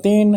3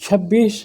26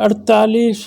48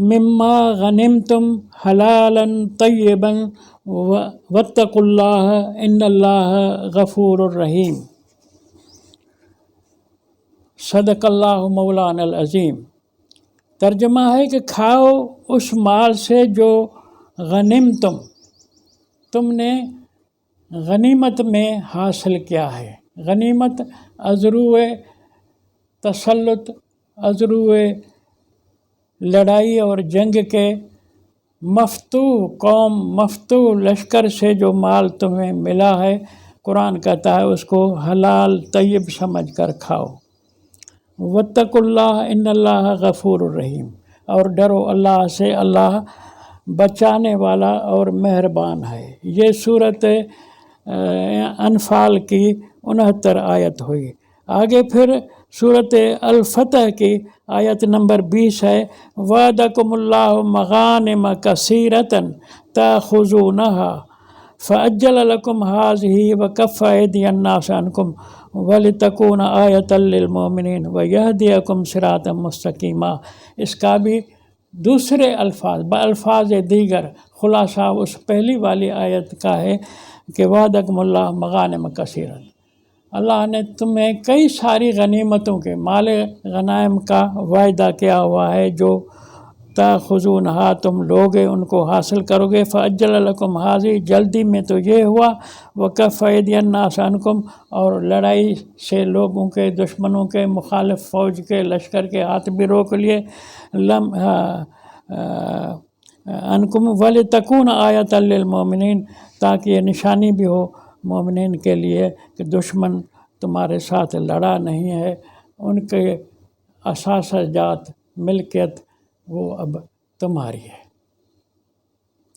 مما غنمتم حلالا طیبا واتقوا اللہ ان اللہ غفور الرحیم۔ صدق اللہ مولانا العظیم۔ ترجمہ ہے کہ کھاؤ اس مال سے جو غنمتم، تم نے غنیمت میں حاصل کیا ہے۔ غنیمت عذروِ تسلط، عذروِ لڑائی اور جنگ کے مفتوح قوم، مفتوح لشکر سے جو مال تمہیں ملا ہے، قرآن کہتا ہے اس کو حلال طیب سمجھ کر کھاؤ۔ واتقوا اللہ ان اللہ غفور الرحیم، اور ڈرو اللہ سے، اللہ بچانے والا اور مہربان ہے۔ یہ صورت انفال کی 69 آیت ہوئی۔ آگے پھر صورت الفتح کی آیت نمبر 20 ہے، وعدکم اللہ مغانم کثیرۃ تاخذونہا فعجل لکم ہذہ وکف ایدی الناس عنکم ولتکون آیۃ للمؤمنین ویہدیکم صراطا مستقیما۔ اس کا بھی دوسرے الفاظ بالفاظ دیگر خلاصہ اس پہلی والی آیت کا ہے کہ وعدکم اللہ مغانم کثیرۃ، اللہ نے تمہیں کئی ساری غنیمتوں کے مال غنائم کا وعدہ کیا ہوا ہے، جو تاخذونہا تم لوگے ان کو حاصل کرو گے، فعجل لکم ھذہ جلدی میں تو یہ ہوا، وکف ایدی الناس عنکم اور لڑائی سے لوگوں کے، دشمنوں کے، مخالف فوج کے، لشکر کے ہاتھ بھی روک لیے، عنکم ولتکون آیۃ للمؤمنین، تاکہ یہ نشانی بھی ہو مومنین کے لیے کہ دشمن تمہارے ساتھ لڑا نہیں ہے، ان کے اثاثہ جات، ملکیت وہ اب تمہاری ہے۔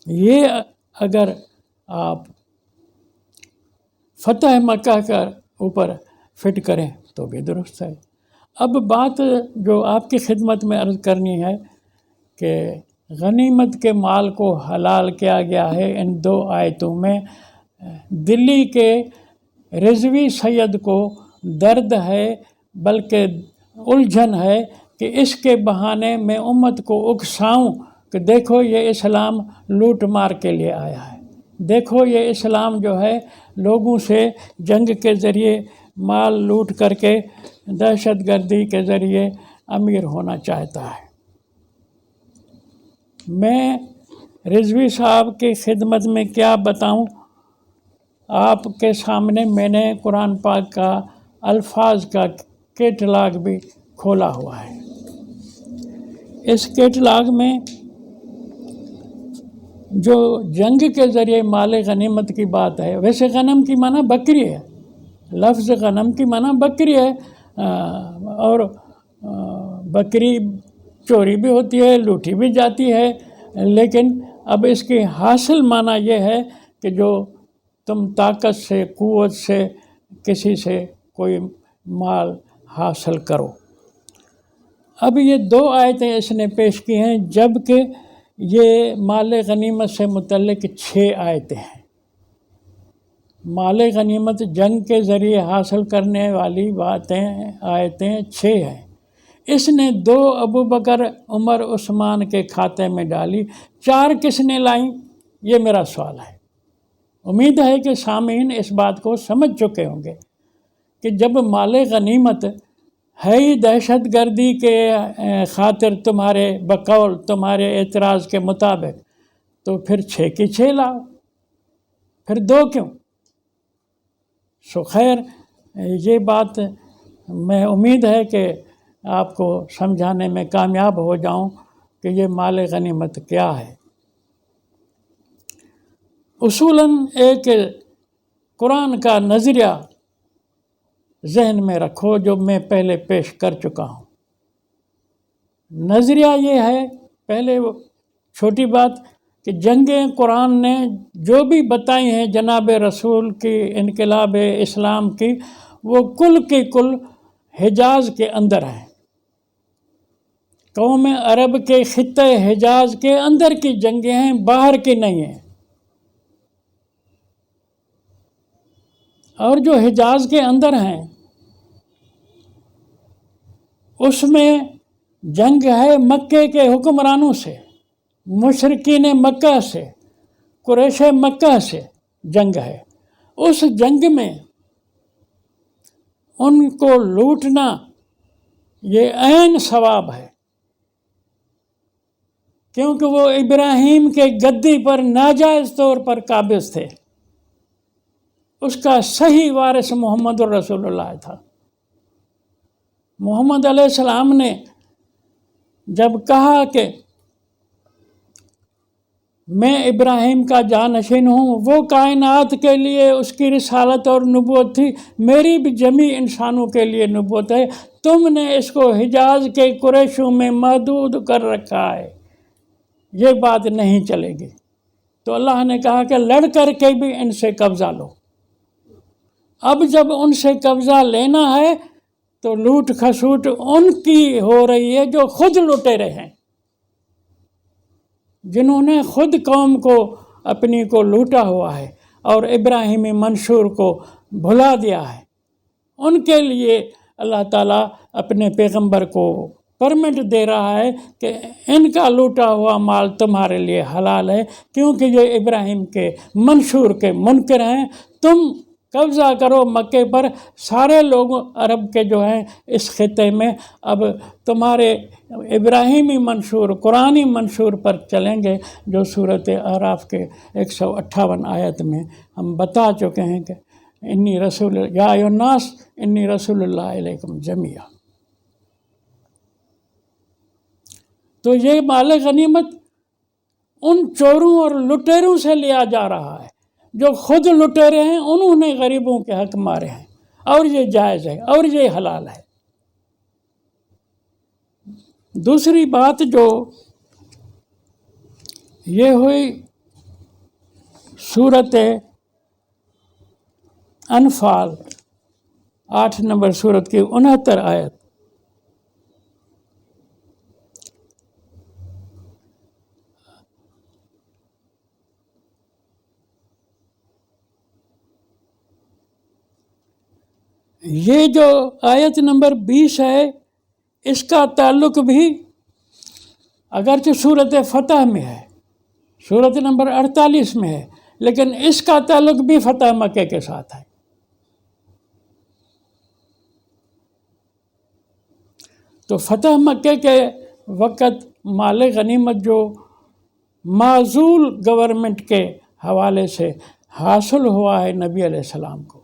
یہ اگر آپ فتح مکہ کا اوپر فٹ کریں تو بھی درست ہے۔ اب بات جو آپ کی خدمت میں عرض کرنی ہے کہ غنیمت کے مال کو حلال کیا گیا ہے ان 2 آیتوں میں۔ دلی کے رضوی سید کو درد ہے، بلکہ الجھن ہے کہ اس کے بہانے میں امت کو اکساؤں کہ دیکھو یہ اسلام لوٹ مار کے لیے آیا ہے، دیکھو یہ اسلام جو ہے لوگوں سے جنگ کے ذریعے مال لوٹ کر کے، دہشت گردی کے ذریعے امیر ہونا چاہتا ہے۔ میں رضوی صاحب کی خدمت میں کیا بتاؤں، آپ کے سامنے میں نے قرآن پاک کا الفاظ کا کیٹلاگ بھی کھولا ہوا ہے۔ اس کیٹلاگ میں جو جنگ کے ذریعے مال غنیمت کی بات ہے، ویسے غنم کی معنی بکری ہے، لفظ غنم کی معنی بکری ہے، اور بکری چوری بھی ہوتی ہے، لوٹی بھی جاتی ہے، لیکن اب اس کی حاصل معنی یہ ہے کہ جو تم طاقت سے، قوت سے کسی سے کوئی مال حاصل کرو۔ اب یہ 2 آیتیں اس نے پیش کی ہیں، جبکہ یہ مال غنیمت سے متعلق 6 آیتیں ہیں۔ مال غنیمت جنگ کے ذریعے حاصل کرنے والی آیتیں 6 ہیں۔ اس نے 2 ابوبکر، عمر، عثمان کے کھاتے میں ڈالی، 4 کس نے لائیں؟ یہ میرا سوال ہے۔ امید ہے کہ سامعین اس بات کو سمجھ چکے ہوں گے کہ جب مال غنیمت ہے ہی دہشت گردی کے خاطر تمہارے بقول، تمہارے اعتراض کے مطابق، تو پھر 6 کی 6 لاؤ، پھر 2 کیوں؟ سو خیر، یہ بات میں امید ہے کہ آپ کو سمجھانے میں کامیاب ہو جاؤں کہ یہ مال غنیمت کیا ہے۔ اصولاً ایک قرآن کا نظریہ ذہن میں رکھو جو میں پہلے پیش کر چکا ہوں۔ نظریہ یہ ہے، پہلے چھوٹی بات، کہ جنگیں قرآن نے جو بھی بتائی ہیں جناب رسول کی، انقلاب اسلام کی، وہ کل کی کل حجاز کے اندر ہیں، قوم عرب کے خطہ حجاز کے اندر کی جنگیں ہیں، باہر کی نہیں ہیں۔ اور جو حجاز کے اندر ہیں اس میں جنگ ہے مکے کے حکمرانوں سے، مشرکین مکہ سے، قریش مکہ سے جنگ ہے. اس جنگ میں ان کو لوٹنا یہ عین ثواب ہے، کیونکہ وہ ابراہیم کے گدی پر ناجائز طور پر قابض تھے. اس کا صحیح وارث محمد الرسول اللہ تھا. محمد علیہ السلام نے جب کہا کہ میں ابراہیم کا جانشین ہوں، وہ کائنات کے لیے اس کی رسالت اور نبوت تھی، میری بھی جمیع انسانوں کے لیے نبوت ہے. تم نے اس کو حجاز کے قریشوں میں محدود کر رکھا ہے، یہ بات نہیں چلے گی. تو اللہ نے کہا کہ لڑ کر کے بھی ان سے قبضہ لو. اب جب ان سے قبضہ لینا ہے تو لوٹ کھسوٹ ان کی ہو رہی ہے جو خود لٹیرے ہیں، جنہوں نے خود قوم کو اپنی کو لوٹا ہوا ہے اور ابراہیمی منشور کو بھلا دیا ہے. ان کے لیے اللہ تعالیٰ اپنے پیغمبر کو پرمٹ دے رہا ہے کہ ان کا لوٹا ہوا مال تمہارے لیے حلال ہے، کیونکہ یہ ابراہیم کے منشور کے منکر ہیں. تم قبضہ کرو مکے پر. سارے لوگ عرب کے جو ہیں اس خطے میں اب تمہارے ابراہیمی منشور، قرآنی منشور پر چلیں گے، جو سورۃ اعراف کے 158 آیت میں ہم بتا چکے ہیں کہ انی رسول یا ایھا الناس انی رسول اللہ علیکم جمیعا. تو یہ مال غنیمت ان چوروں اور لٹیروں سے لیا جا رہا ہے جو خود لٹیرے ہیں، انہوں نے غریبوں کے حق مارے ہیں، اور یہ جائز ہے اور یہ حلال ہے. دوسری بات جو یہ ہوئی سورۃ انفال 8 نمبر سورت کی 69 آیت. یہ جو آیت نمبر 20 ہے، اس کا تعلق بھی اگرچہ سورۃ فتح میں ہے، سورت نمبر 48 میں ہے، لیکن اس کا تعلق بھی فتح مکہ کے ساتھ ہے. تو فتح مکہ کے وقت مال غنیمت جو معزول گورنمنٹ کے حوالے سے حاصل ہوا ہے نبی علیہ السلام کو،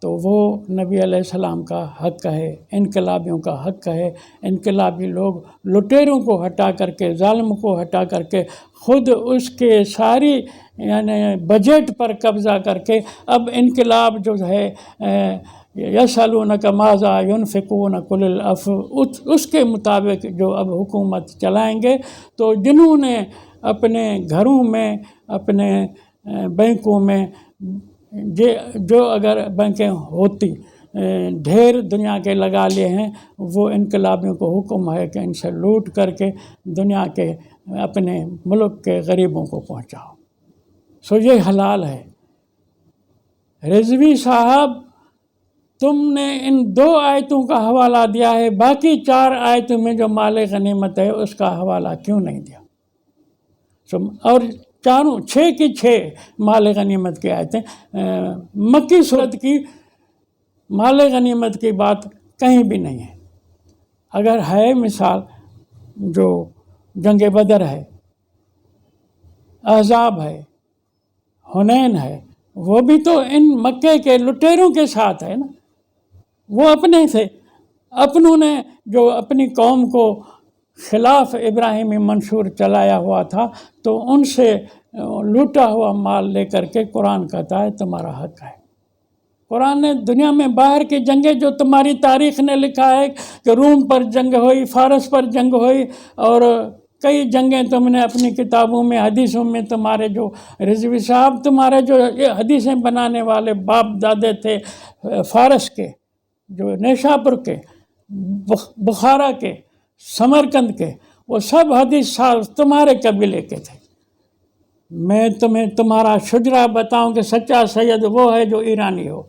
تو وہ نبی علیہ السلام کا حق ہے، انقلابیوں کا حق ہے. انقلابی لوگ لٹیروں کو ہٹا کر کے، ظالم کو ہٹا کر کے، خود اس کے ساری یعنی بجٹ پر قبضہ کر کے اب انقلاب جو ہے یسألونک ماذا ينفقون قل العفو، اس کے مطابق جو اب حکومت چلائیں گے. تو جنہوں نے اپنے گھروں میں، اپنے بینکوں میں جو اگر بینکیں ہوتی ڈھیر دنیا کے لگا لیے ہیں، وہ انقلابیوں کو حکم ہے کہ ان سے لوٹ کر کے دنیا کے اپنے ملک کے غریبوں کو پہنچاؤ. سو یہ حلال ہے. رضوی صاحب، تم نے ان 2 آیتوں کا حوالہ دیا ہے، باقی 4 آیتوں میں جو مال غنیمت ہے اس کا حوالہ کیوں نہیں دیا؟ اور چاروں 6 کی 6 مال غنیمت کی آیتیں مکی صورت کی مال غنیمت کی بات کہیں بھی نہیں ہے. اگر ہے مثال جو جنگ بدر ہے، احزاب ہے، حنین ہے، وہ بھی تو ان مکے کے لٹیروں کے ساتھ ہے نا. وہ اپنے تھے، اپنوں نے جو اپنی قوم کو خلاف ابراہیمی منشور چلایا ہوا تھا، تو ان سے لوٹا ہوا مال لے کر کے قرآن کہتا ہے تمہارا حق ہے. قرآن نے دنیا میں باہر کی جنگیں جو تمہاری تاریخ نے لکھا ہے کہ روم پر جنگ ہوئی، فارس پر جنگ ہوئی، اور کئی جنگیں تم نے اپنی کتابوں میں، حدیثوں میں، تمہارے جو رضوی صاحب، تمہارے جو حدیثیں بنانے والے باپ دادے تھے فارس کے، جو نیشاپور کے، بخارا کے، سمرقند کے، وہ سب حدیث ساز تمہارے قبیلے کے تھے. میں تمہیں تمہارا شجرہ بتاؤں کہ سچا سید وہ ہے جو ایرانی ہو.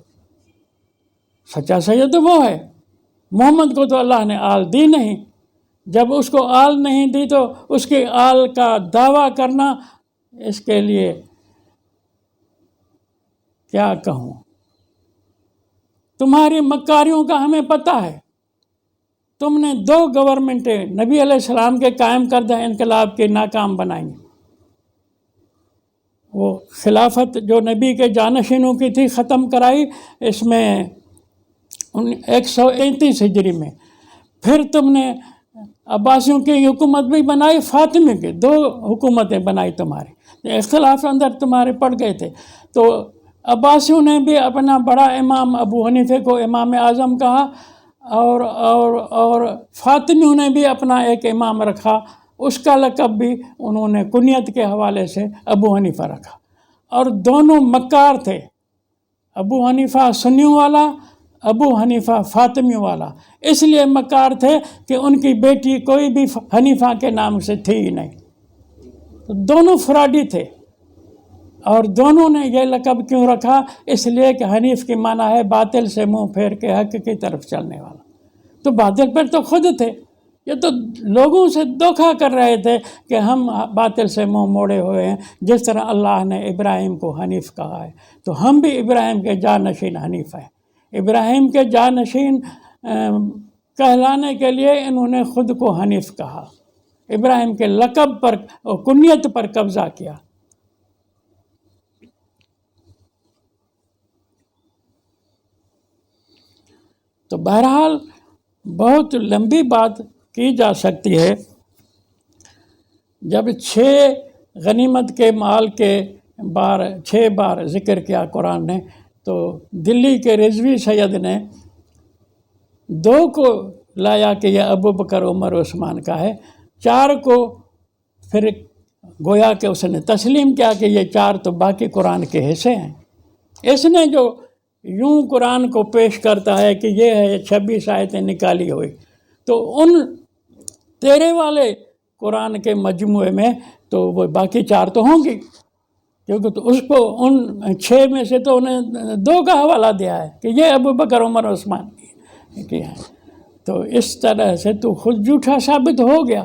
سچا سید وہ ہے. محمد کو تو اللہ نے آل دی نہیں. جب اس کو آل نہیں دی تو اس کی آل کا دعویٰ کرنا، اس کے لیے کیا کہوں؟ تمہاری مکاریوں کا ہمیں پتہ ہے. تم نے 2 گورنمنٹیں نبی علیہ السلام کے قائم کردہ انقلاب کے ناکام بنائیں. وہ خلافت جو نبی کے جانشینوں کی تھی ختم کرائی، اس میں 133 ہجری میں. پھر تم نے عباسیوں کی حکومت بھی بنائی، فاطمی کی 2 حکومتیں بنائی تمہاری. اختلاف اندر تمہارے پڑ گئے تھے. تو عباسیوں نے بھی اپنا بڑا امام ابو حنیفہ کو امام اعظم کہا، اور فاطمیوں نے بھی اپنا ایک امام رکھا، اس کا لقب بھی انہوں نے کنیت کے حوالے سے ابو حنیفہ رکھا. اور دونوں مکار تھے، ابو حنیفہ سنیوں والا، ابو حنیفہ فاطمیوں والا. اس لیے مکار تھے کہ ان کی بیٹی کوئی بھی حنیفہ کے نام سے تھی ہی نہیں. دونوں فراڈی تھے. اور دونوں نے یہ لقب کیوں رکھا؟ اس لیے کہ حنیف کی معنی ہے باطل سے منہ پھیر کے حق کی طرف چلنے والا. تو باطل پر تو خود تھے، یہ تو لوگوں سے دھوکہ کر رہے تھے کہ ہم باطل سے منہ موڑے ہوئے ہیں. جس طرح اللہ نے ابراہیم کو حنیف کہا ہے، تو ہم بھی ابراہیم کے جانشین حنیف ہیں. ابراہیم کے جانشین کہلانے کے لیے انہوں نے خود کو حنیف کہا، ابراہیم کے لقب پر اور کنیت پر قبضہ کیا. تو بہرحال بہت لمبی بات کی جا سکتی ہے. جب 6 غنیمت کے مال کے 6 بار ذکر کیا قرآن نے، تو دلی کے رضوی سید نے 2 کو لایا کہ یہ ابو بکر عمر عثمان کا ہے، 4 کو پھر گویا کہ اس نے تسلیم کیا کہ یہ 4 تو باقی قرآن کے حصے ہیں. اس نے جو یوں قرآن کو پیش کرتا ہے کہ یہ ہے 26 آیتیں نکالی ہوئی، تو ان تیرے والے قرآن کے مجموعے میں تو وہ باقی 4 تو ہوں گی، کیونکہ تو اس کو ان 6 میں سے تو انہیں 2 کا حوالہ دیا ہے کہ یہ ابو بکر عمر عثمان کی ہے. تو اس طرح سے تو خود جھوٹا ثابت ہو گیا.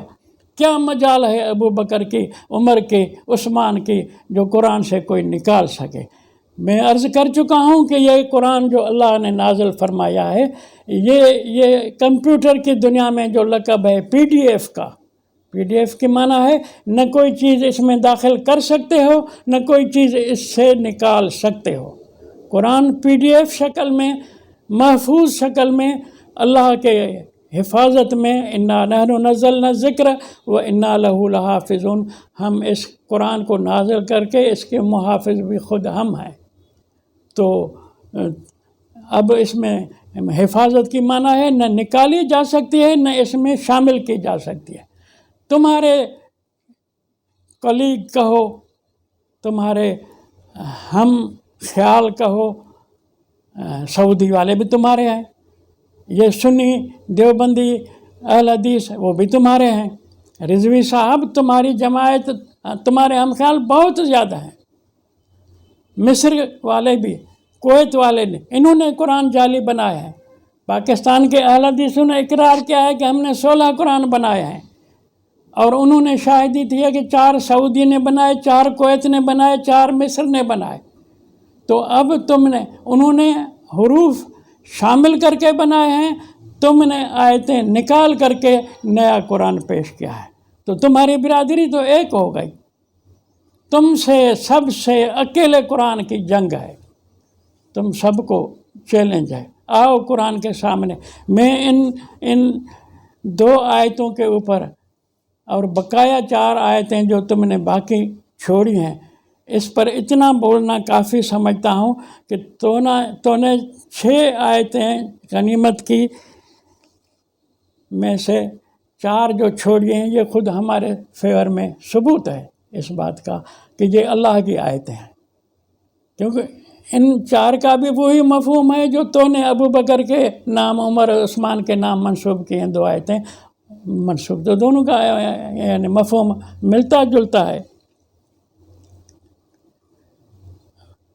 کیا مجال ہے ابو بکر کی، عمر کی، عثمان کی جو قرآن سے کوئی نکال سکے؟ میں عرض کر چکا ہوں کہ یہ قرآن جو اللہ نے نازل فرمایا ہے، یہ کمپیوٹر کی دنیا میں جو لقب ہے PDF کا، PDF کی معنی ہے نہ کوئی چیز اس میں داخل کر سکتے ہو، نہ کوئی چیز اس سے نکال سکتے ہو. قرآن PDF شکل میں، محفوظ شکل میں، اللہ کے حفاظت میں، انا نحن نزلنا الذکر و انا لہ لحافظون. ہم اس قرآن کو نازل کر کے اس کے محافظ بھی خود ہم ہیں. تو اب اس میں حفاظت کی معنی ہے نہ نکالی جا سکتی ہے، نہ اس میں شامل کی جا سکتی ہے. تمہارے کلیگ کہو، تمہارے ہم خیال کہو، سعودی والے بھی تمہارے ہیں، یہ سنی دیوبندی اہل حدیث وہ بھی تمہارے ہیں، رضوی صاحب تمہاری جماعت، تمہارے ہم خیال بہت زیادہ ہیں. مصر والے بھی، کویت والے نے، انہوں نے قرآن جعلی بنائے ہیں. پاکستان کے اہل حدیثوں نے اقرار کیا ہے کہ ہم نے 16 قرآن بنائے ہیں، اور انہوں نے شاہدی دی ہے کہ 4 سعودی نے بنائے، 4 کویت نے بنائے، 4 مصر نے بنائے. تو اب انہوں نے حروف شامل کر کے بنائے ہیں، تم نے آیتیں نکال کر کے نیا قرآن پیش کیا ہے. تو تمہاری برادری تو ایک ہو گئی. تم سے سب سے اکیلے قرآن کی جنگ ہے، تم سب کو چیلنج ہے. آؤ قرآن کے سامنے. میں ان 2 آیتوں کے اوپر اور بقایا 4 آیتیں جو تم نے باقی چھوڑی ہیں، اس پر اتنا بولنا کافی سمجھتا ہوں کہ تو نے 6 آیتیں غنیمت کی میں سے 4 جو چھوڑی ہیں، یہ خود ہمارے فیور میں ثبوت ہے اس بات کا کہ یہ اللہ کی آیتیں ہیں. کیونکہ ان 4 کا بھی وہی مفہوم ہے جو تو نے ابو بکر کے نام، عمر عثمان کے نام منسوب کیے ہیں. 2 آیتیں منسوب، تو دونوں کا یعنی مفہوم ملتا جلتا ہے.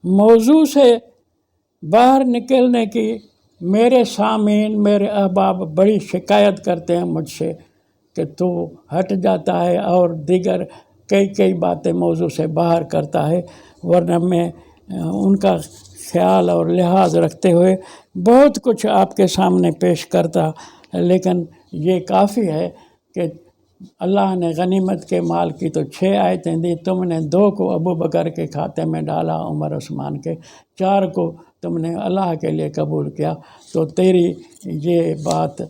موضوع سے باہر نکلنے کی میرے سامعین، میرے احباب بڑی شکایت کرتے ہیں مجھ سے کہ تو ہٹ جاتا ہے اور دیگر کئی باتیں موضوع سے باہر کرتا ہے، ورنہ میں ان کا خیال اور لحاظ رکھتے ہوئے بہت کچھ آپ کے سامنے پیش کرتا، لیکن یہ کافی ہے کہ اللہ نے غنیمت کے مال کی تو 6 آیتیں دی، تم نے 2 کو ابو بکر کے کھاتے میں ڈالا، عمر عثمان کے، 4 کو تم نے اللہ کے لیے قبول کیا، تو تیری یہ بات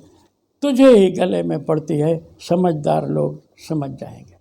تجھے ہی گلے میں پڑتی ہے، سمجھدار لوگ سمجھ جائیں گے۔